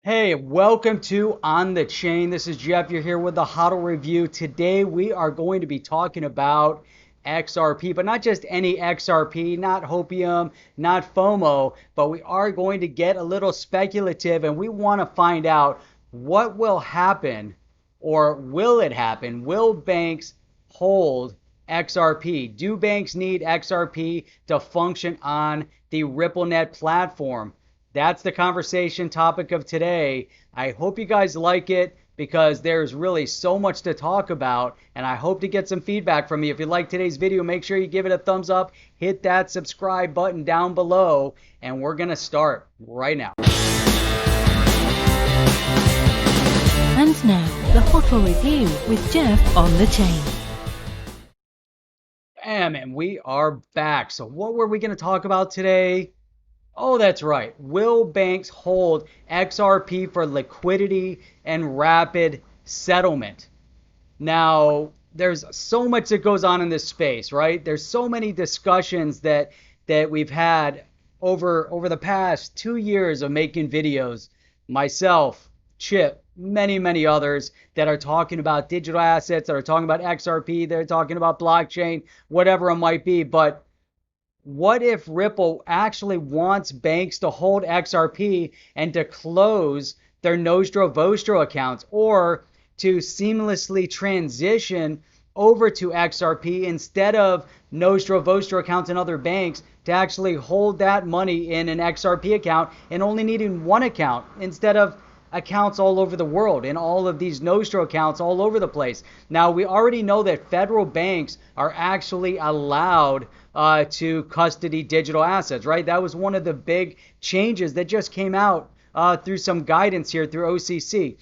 Hey, welcome to On the Chain. This is Jeff. You're here with the hodl review. Today we are going to be talking about XRP, but not just any XRP, not Hopium, not FOMO, but we are going to get a little speculative and we want to find out what will happen, or will it happen? Will banks hold XRP? Do banks need XRP to function on the RippleNet platform? That's the conversation topic of today. I hope you guys like it because there's really so much to talk about, and I hope to get some feedback from you. If you like today's video, make sure you give it a thumbs up, hit that subscribe button down below, and we're going to start right now. And now, the hodl review with Jeff on the chain. Bam, and we are back. So what were we going to talk about today? Oh, that's right. Will banks hold XRP for liquidity and rapid settlement? Now, there's so much that goes on in this space, right? There's so many discussions that we've had over the past 2 years of making videos. Myself, Chip, many others that are talking about digital assets, that are talking about XRP, they're talking about blockchain, whatever it might be. But what if Ripple actually wants banks to hold XRP and to close their Nostro Vostro accounts, or to seamlessly transition over to XRP instead of Nostro Vostro accounts in other banks, to actually hold that money in an XRP account and only needing one account instead of accounts all over the world and all of these Nostro accounts all over the place? Now, we already know that federal banks are actually allowed to custody digital assets, right? That was one of the big changes that just came out through some guidance here through OCC.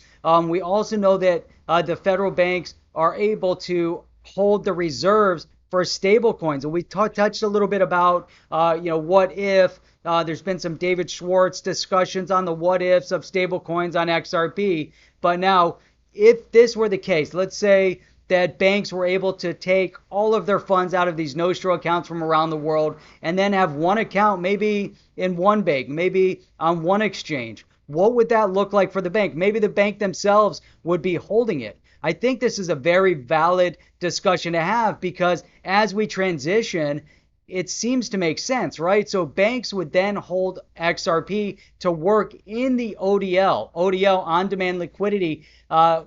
We also know that the federal banks are able to hold the reserves for stable coins. And we touched a little bit about, what if. There's been some David Schwartz discussions on the what ifs of stable coins on XRP. But now, if this were the case, let's say that banks were able to take all of their funds out of these Nostro accounts from around the world and then have one account, maybe in one bank, maybe on one exchange. What would that look like for the bank? Maybe the bank themselves would be holding it. I think this is a very valid discussion to have, because as we transition, it seems to make sense, right? So banks would then hold XRP to work in the ODL, on-demand liquidity,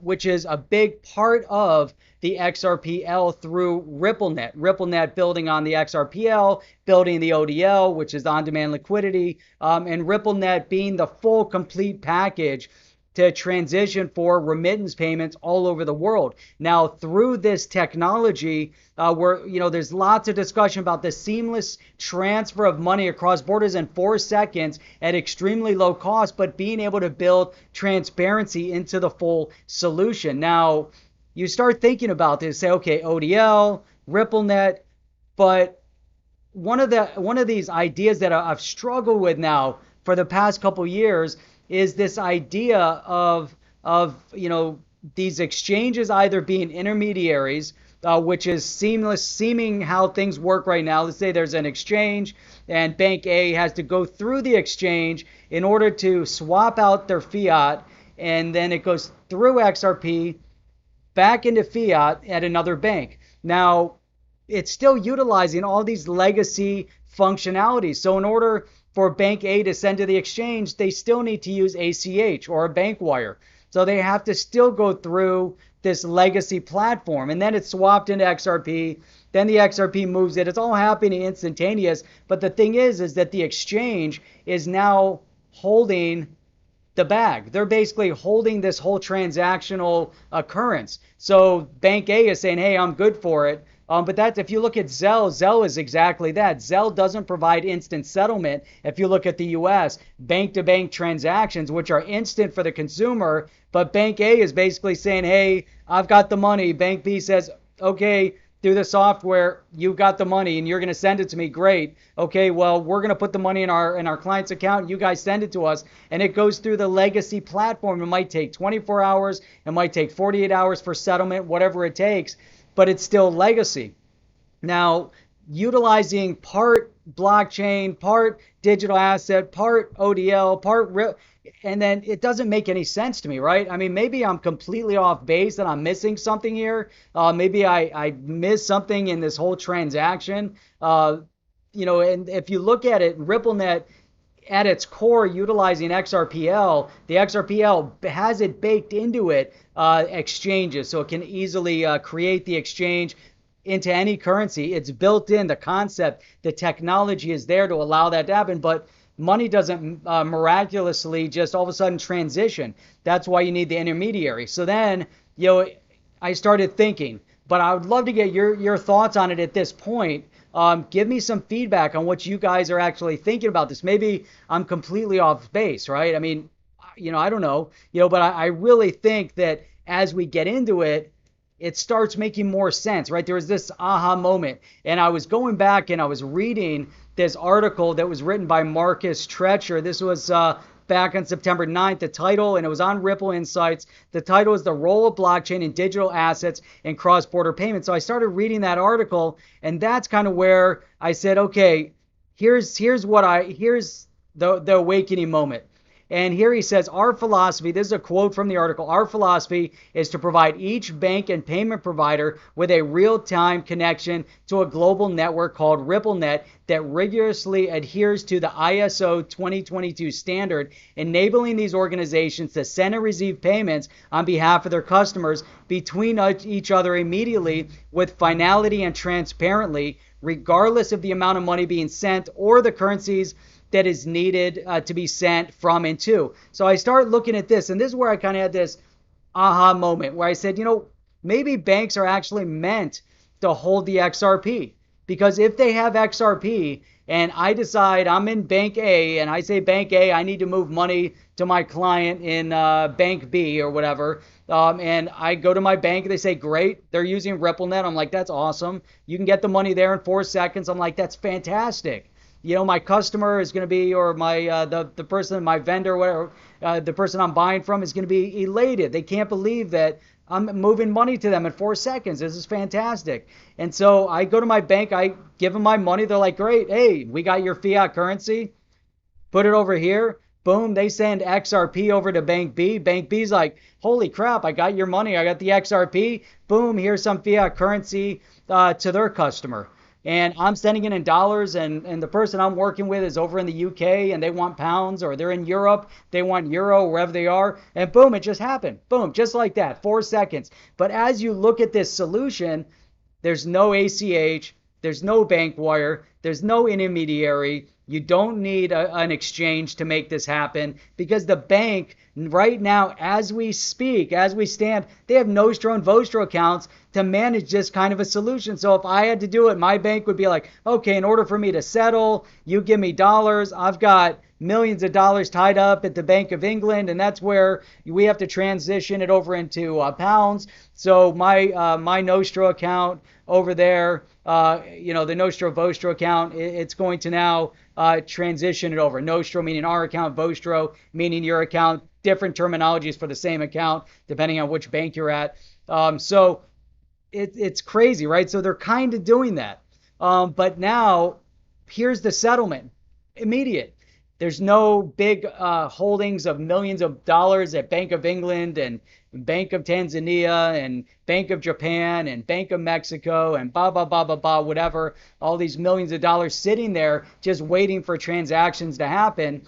which is a big part of the XRPL through RippleNet. RippleNet building on the XRPL, building the ODL, which is the on-demand liquidity, and RippleNet being the full complete package to transition for remittance payments all over the world. Now, through this technology, there's lots of discussion about the seamless transfer of money across borders in 4 seconds at extremely low cost, but being able to build transparency into the full solution. Now, you start thinking about this, say, okay, ODL, RippleNet, but one of these ideas that I've struggled with now for the past couple years is this idea of these exchanges either being intermediaries, which is seeming how things work right now. Let's say there's an exchange and Bank A has to go through the exchange in order to swap out their fiat, and then it goes through XRP back into fiat at another bank. Now, it's still utilizing all these legacy functionalities. So in order for Bank A to send to the exchange, they still need to use ACH or a Bank Wire. So they have to still go through this legacy platform, and then it's swapped into XRP. Then the XRP moves it. It's all happening instantaneous. But the thing is that the exchange is now holding the bag. They're basically holding this whole transactional occurrence. So Bank A is saying, hey, I'm good for it. But that's, if you look at Zelle is exactly that. Zelle doesn't provide instant settlement. If you look at the US, bank-to-bank transactions, which are instant for the consumer, but Bank A is basically saying, hey, I've got the money. Bank B says, okay, through the software, you've got the money and you're going to send it to me. Great. Okay, well, we're going to put the money in our client's account. You guys send it to us, and it goes through the legacy platform. It might take 24 hours. It might take 48 hours for settlement, whatever it takes, but it's still legacy. Now, utilizing part blockchain, part digital asset, part ODL, and then it doesn't make any sense to me, right? I mean, maybe I'm completely off base and I'm missing something here. Maybe I missed something in this whole transaction. And if you look at it, RippleNet at its core utilizing XRPL, the XRPL has it baked into it exchanges, so it can easily create the exchange into any currency. It's built in, the concept, the technology is there to allow that to happen, but money doesn't miraculously just all of a sudden transition. That's why you need the intermediary. So then, I started thinking, but I would love to get your thoughts on it at this point. Give me some feedback on what you guys are actually thinking about this. Maybe I'm completely off base, right? I mean, I don't know, but I really think that as we get into it, it starts making more sense, right? There was this aha moment. And I was going back and I was reading this article that was written by Marcus Treacher. This was back on September 9th, the title, and it was on Ripple Insights. The title is The Role of Blockchain in Digital Assets and Cross-Border Payments. So I started reading that article, and that's kind of where I said, okay, here's the awakening moment. And here he says, our philosophy, this is a quote from the article, our philosophy is to provide each bank and payment provider with a real-time connection to a global network called RippleNet that rigorously adheres to the ISO 2022 standard, enabling these organizations to send and receive payments on behalf of their customers between each other immediately with finality and transparently, regardless of the amount of money being sent or the currencies that is needed to be sent from and to. So I start looking at this, and this is where I kind of had this aha moment where I said, maybe banks are actually meant to hold the XRP, because if they have XRP and I decide I'm in Bank A and I say Bank A, I need to move money to my client in Bank B or whatever, and I go to my bank and they say, great, they're using RippleNet. I'm like, that's awesome. You can get the money there in 4 seconds. I'm like, that's fantastic. My customer is going to be, or my the person, my vendor, whatever, the person I'm buying from is going to be elated. They can't believe that I'm moving money to them in 4 seconds. This is fantastic. And so I go to my bank, I give them my money. They're like, great, hey, we got your fiat currency. Put it over here. Boom, they send XRP over to Bank B. Bank B's like, holy crap, I got your money. I got the XRP. Boom, here's some fiat currency to their customer. And I'm sending it in dollars, and the person I'm working with is over in the UK and they want pounds, or they're in Europe, they want euro, wherever they are, and boom, it just happened. Boom, just like that, 4 seconds. But as you look at this solution, there's no ACH, there's no bank wire, there's no intermediary. You don't need an exchange to make this happen, because the bank right now, as we speak, as we stand, they have Nostro and Vostro accounts to manage this kind of a solution. So if I had to do it, my bank would be like, okay, in order for me to settle, you give me dollars. I've got millions of dollars tied up at the Bank of England, and that's where we have to transition it over into pounds. So my Nostro account over there, the Nostro Vostro account, it's going to now transition it over. Nostro meaning our account, Vostro meaning your account. Different terminologies for the same account depending on which bank you're at. So it's crazy, right? So they're kind of doing that. But now here's the settlement. Immediate. There's no big holdings of millions of dollars at Bank of England and Bank of Tanzania and Bank of Japan and Bank of Mexico and whatever. All these millions of dollars sitting there just waiting for transactions to happen.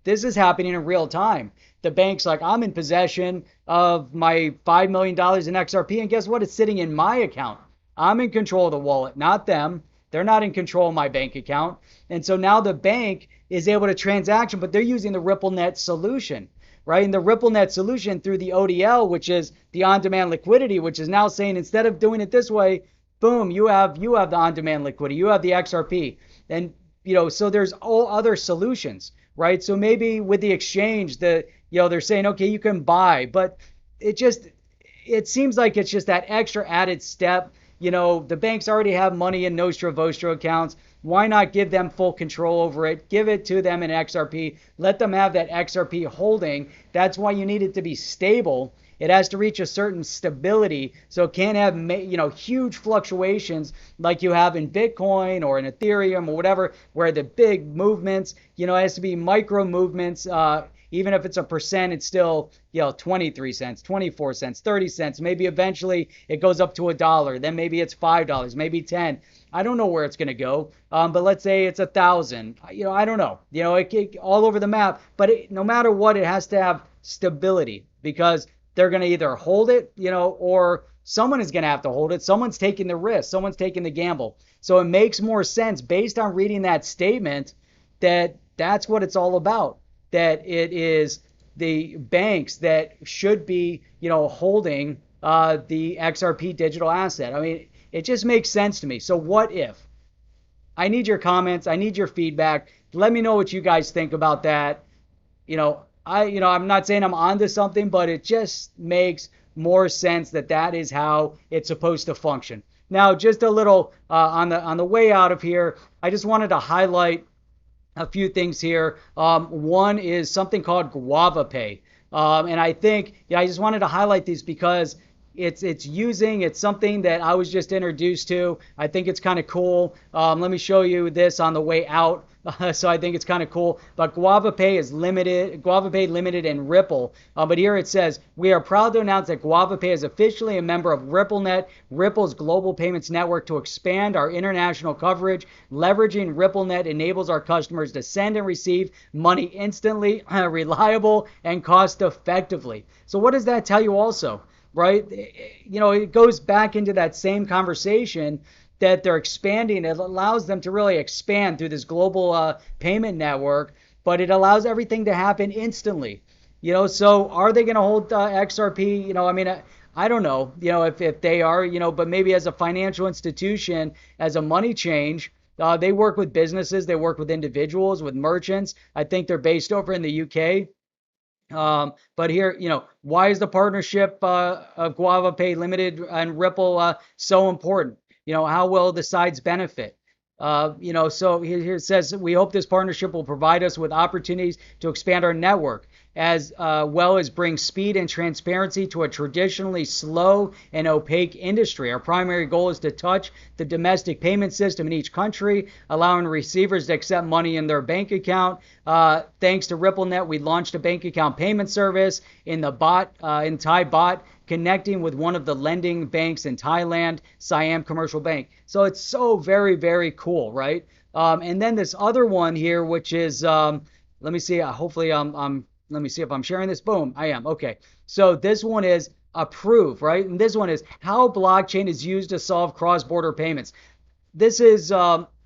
This is happening in real time. The bank's like, I'm in possession of my $5 million in XRP, and guess what? It's sitting in my account. I'm in control of the wallet, not them. They're not in control of my bank account. And so now the bank is able to transaction, but they're using the RippleNet solution, right? And the RippleNet solution through the ODL, which is the on-demand liquidity, which is now saying instead of doing it this way, boom, you have the on-demand liquidity, you have the XRP. And, so there's all other solutions, right? So maybe with the exchange, they're saying, okay, you can buy, but it seems like it's just that extra added step. The banks already have money in Nostro Vostro accounts. Why not give them full control over it? Give it to them in XRP. Let them have that XRP holding. That's why you need it to be stable. It has to reach a certain stability, so it can't have huge fluctuations like you have in Bitcoin or in Ethereum or whatever, where the big movements, it has to be micro movements. Even if it's a percent, it's still 23 cents, 24 cents, 30 cents. Maybe eventually it goes up to $1. Then maybe it's $5, maybe 10. I don't know where it's going to go, but let's say it's 1,000. I don't know. It all over the map. But no matter what, it has to have stability, because they're going to either hold it, or someone is going to have to hold it. Someone's taking the risk. Someone's taking the gamble. So it makes more sense based on reading that statement that that's what it's all about. That it is the banks that should be, holding the XRP digital asset. I mean, it just makes sense to me. So what if? I need your comments. I need your feedback. Let me know what you guys think about that. I'm not saying I'm onto something, but it just makes more sense that is how it's supposed to function. Now, just a little on the way out of here, I just wanted to highlight a few things here. One is something called Guava Pay. And I think, I just wanted to highlight these because it's something that I was just introduced to. I think it's kind of cool. Let me show you this on the way out. So I think it's kind of cool. But Guava Pay is limited. Guava Pay limited in Ripple. But here it says, we are proud to announce that Guava Pay is officially a member of RippleNet, Ripple's global payments network, to expand our international coverage. Leveraging RippleNet enables our customers to send and receive money instantly, reliable, and cost effectively. So what does that tell you also? Right? It goes back into that same conversation that they're expanding. It allows them to really expand through this global payment network, but it allows everything to happen instantly. So are they going to hold XRP? I mean, I don't know, if they are, but maybe as a financial institution, as a money change, they work with businesses, they work with individuals, with merchants. I think they're based over in the UK. But here, why is the partnership of Guava Pay Limited and Ripple so important? How will the sides benefit? So here it says, we hope this partnership will provide us with opportunities to expand our network, as well as bring speed and transparency to a traditionally slow and opaque industry. Our primary goal is to touch the domestic payment system in each country, allowing receivers to accept money in their bank account. Thanks to RippleNet, we launched a bank account payment service in Thai bot, connecting with one of the lending banks in Thailand, Siam Commercial Bank. So it's so very, very cool, right? And then this other one here, which is, let me see, hopefully let me see if I'm sharing this. Boom, I am. Okay. So this one is approved, right? And this one is how blockchain is used to solve cross-border payments. This is,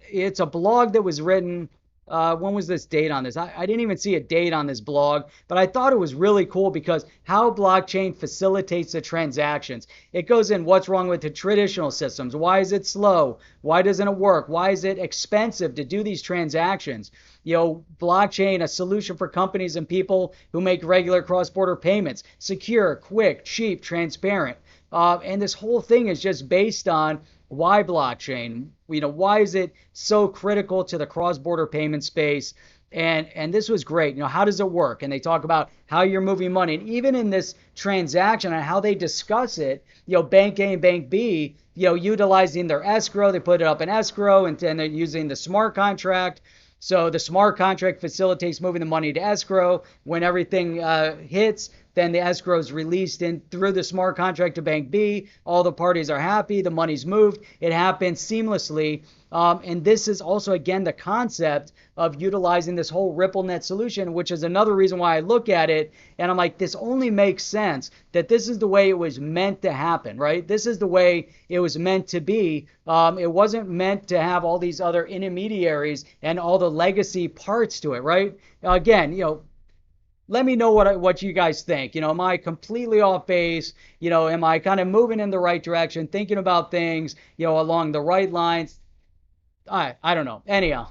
it's a blog that was written, when was this date on this? I didn't even see a date on this blog, but I thought it was really cool because how blockchain facilitates the transactions. It goes in what's wrong with the traditional systems. Why is it slow? Why doesn't it work? Why is it expensive to do these transactions? Blockchain, a solution for companies and people who make regular cross-border payments. Secure, quick, cheap, transparent. And this whole thing is just based on why blockchain? Why is it so critical to the cross-border payment space? And this was great. How does it work? And they talk about how you're moving money. And even in this transaction and how they discuss it, Bank A and Bank B, utilizing their escrow, they put it up in escrow, and they're using the smart contract. So the smart contract facilitates moving the money to escrow. When everything hits, then the escrow is released in through the smart contract to Bank B. All the parties are happy. The money's moved. It happens seamlessly. And this is also, again, the concept of utilizing this whole RippleNet solution, which is another reason why I look at it and I'm like, this only makes sense that this is the way it was meant to happen, right? This is the way it was meant to be. It wasn't meant to have all these other intermediaries and all the legacy parts to it, right? Again, let me know what you guys think. Am I completely off base? Am I kind of moving in the right direction, thinking about things, along the right lines? I don't know. Anyhow,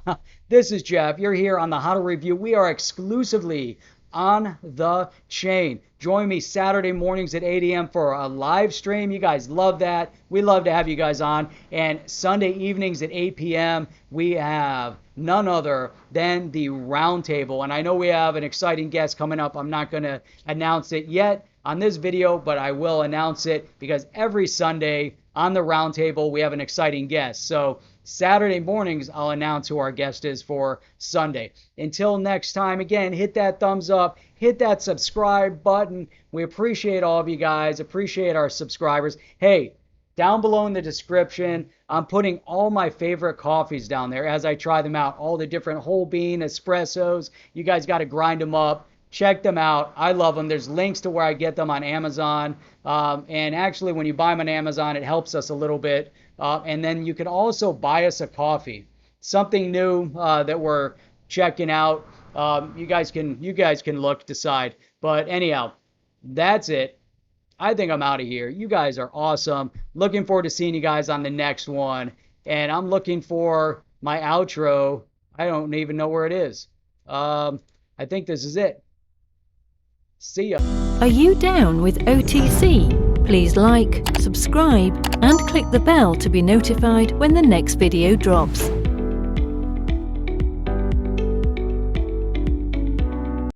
this is Jeff. You're here on the HODL Review. We are exclusively on the chain. Join me Saturday mornings at 8 a.m. for a live stream. You guys love that. We love to have you guys on. And Sunday evenings at 8 p.m. we have none other than the Roundtable. And I know we have an exciting guest coming up. I'm not going to announce it yet, on this video, but I will announce it because every Sunday on the roundtable we have an exciting guest. So Saturday mornings I'll announce who our guest is for Sunday. Until next time, again, hit that thumbs up, hit that subscribe button. We appreciate all of you guys, appreciate our subscribers. Hey, down below in the description, I'm putting all my favorite coffees down there as I try them out. All the different whole bean espressos. You guys got to grind them up. Check them out. I love them. There's links to where I get them on Amazon. And actually, when you buy them on Amazon, it helps us a little bit. And then you can also buy us a coffee. Something new that we're checking out. You guys can look, decide. But anyhow, that's it. I think I'm out of here. You guys are awesome. Looking forward to seeing you guys on the next one. And I'm looking for my outro. I don't even know where it is. I think this is it. See ya. Are you down with OTC? Please like, subscribe, and click the bell to be notified when the next video drops.